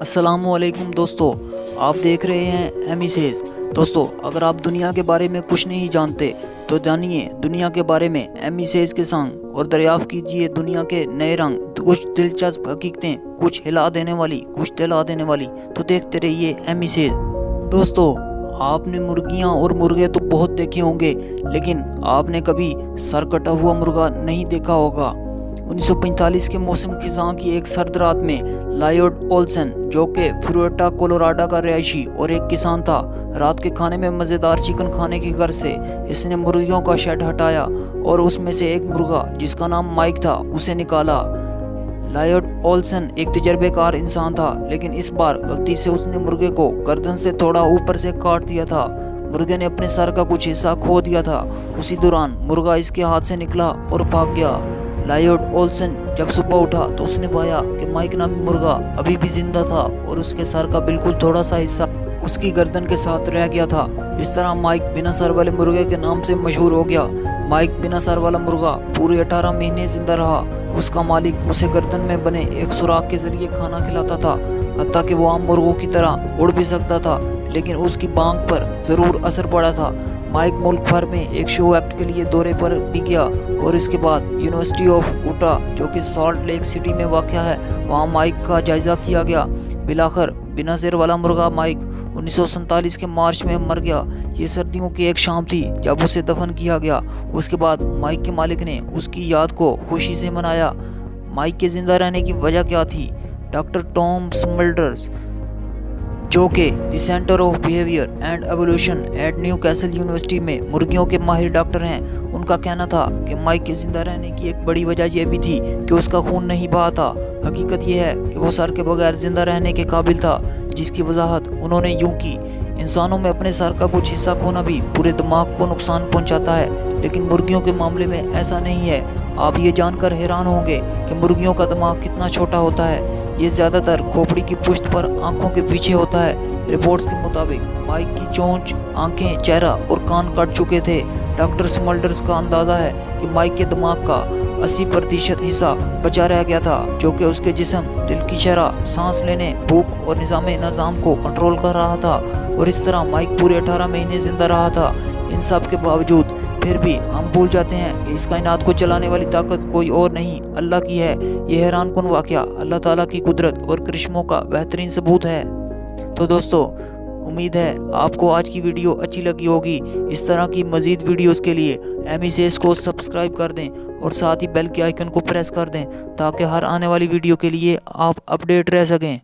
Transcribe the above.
السلام علیکم دوستو، آپ دیکھ رہے ہیں ایمی سیز۔ دوستو، اگر آپ دنیا کے بارے میں کچھ نہیں جانتے تو جانیے دنیا کے بارے میں ایمی سیز کے سانگ اور دریافت کیجئے دنیا کے نئے رنگ، کچھ دلچسپ حقیقتیں، کچھ ہلا دینے والی، کچھ دلا دینے والی۔ تو دیکھتے رہیے ایمی سیز۔ دوستو، آپ نے مرغیاں اور مرغے تو بہت دیکھے ہوں گے، لیکن آپ نے کبھی سر کٹا ہوا مرغا نہیں دیکھا ہوگا۔ 1945 کے موسم خزاں کی ایک سرد رات میں لائیوڈ اولسن، جو کہ فلوریڈا کولوراڈو کا رہائشی اور ایک کسان تھا، رات کے کھانے میں مزیدار چکن کھانے کی غرض سے اس نے مرغیوں کا شیڈ ہٹایا اور اس میں سے ایک مرغا جس کا نام مائک تھا اسے نکالا۔ لائیوڈ اولسن ایک تجربے کار انسان تھا، لیکن اس بار غلطی سے اس نے مرغے کو گردن سے تھوڑا اوپر سے کاٹ دیا تھا۔ مرغے نے اپنے سر کا کچھ حصہ کھو دیا تھا۔ اسی دوران مرغا اس کے ہاتھ سے نکلا اور بھاگ گیا۔ لائیوڈ اولسن جب صبح اٹھا تو اس نے پایا کہ مائک نامی مرغا ابھی بھی زندہ تھا اور اس کے سر کا بالکل تھوڑا سا حصہ اس کی گردن کے ساتھ رہ گیا تھا۔ اس طرح مائک بنا سر والے مرغے کے نام سے مشہور ہو گیا۔ مائک بنا سر والا مرغا پورے 18 مہینے زندہ رہا۔ اس کا مالک اسے گردن میں بنے ایک سوراخ کے ذریعے کھانا کھلاتا تھا، حتیٰ کہ وہ عام مرغوں کی طرح اڑ بھی سکتا تھا، لیکن اس کی بانگ پر ضرور اثر پڑا تھا۔ مائک ملک بھر میں ایک شو ایکٹ کے لیے دورے پر بھی گیا اور اس کے بعد یونیورسٹی آف اوٹا، جو کہ سالٹ لیک سٹی میں واقع ہے، وہاں مائک کا جائزہ کیا گیا۔ بالآخر بنا سر والا مرغا مائک 1947 کے مارچ میں مر گیا۔ یہ سردیوں کی ایک شام تھی جب اسے دفن کیا گیا۔ اس کے بعد مائک کے مالک نے اس کی یاد کو خوشی سے منایا۔ مائک کے زندہ رہنے کی وجہ کیا تھی؟ ڈاکٹر ٹام سملڈرز، جو کہ the centre of behaviour and evolution at Newcastle university میں مرغیوں کے ماہر ڈاکٹر ہیں، ان کا کہنا تھا کہ مائک کے زندہ رہنے کی ایک بڑی وجہ یہ بھی تھی کہ اس کا خون نہیں بہا تھا۔ حقیقت یہ ہے کہ وہ سر کے بغیر زندہ رہنے کے قابل تھا، جس کی وضاحت انہوں نے یوں کی: انسانوں میں اپنے سر کا کچھ حصہ کھونا بھی پورے دماغ کو نقصان پہنچاتا ہے، لیکن مرغیوں کے معاملے میں ایسا نہیں ہے۔ آپ یہ جان کر حیران ہوں گے کہ مرغیوں کا دماغ کتنا چھوٹا ہوتا ہے۔ یہ زیادہ تر کھوپڑی کی پشت پر آنکھوں کے پیچھے ہوتا ہے۔ رپورٹس کے مطابق مائک کی چونچ، آنکھیں، چہرہ اور کان کٹ چکے تھے۔ ڈاکٹر سملڈرز کا اندازہ ہے کہ مائک کے دماغ کا 80% حصہ بچا رہ گیا تھا، جو کہ اس کے جسم، دل کی شرح، سانس لینے، بھوک اور نظام کو کنٹرول کر رہا تھا، اور اس طرح مائک پورے 18 مہینے زندہ رہا تھا۔ ان سب کے باوجود پھر بھی ہم بھول جاتے ہیں کہ اس کائنات کو چلانے والی طاقت کوئی اور نہیں، اللہ کی ہے۔ یہ حیران کن واقعہ اللہ تعالیٰ کی قدرت اور کرشموں کا بہترین ثبوت ہے۔ تو دوستو، امید ہے آپ کو آج کی ویڈیو اچھی لگی ہوگی۔ اس طرح کی مزید ویڈیوز کے لیے ایمی سیز کو سبسکرائب کر دیں اور ساتھ ہی بیل کے آئیکن کو پریس کر دیں، تاکہ ہر آنے والی ویڈیو کے لیے آپ اپڈیٹ رہ سکیں۔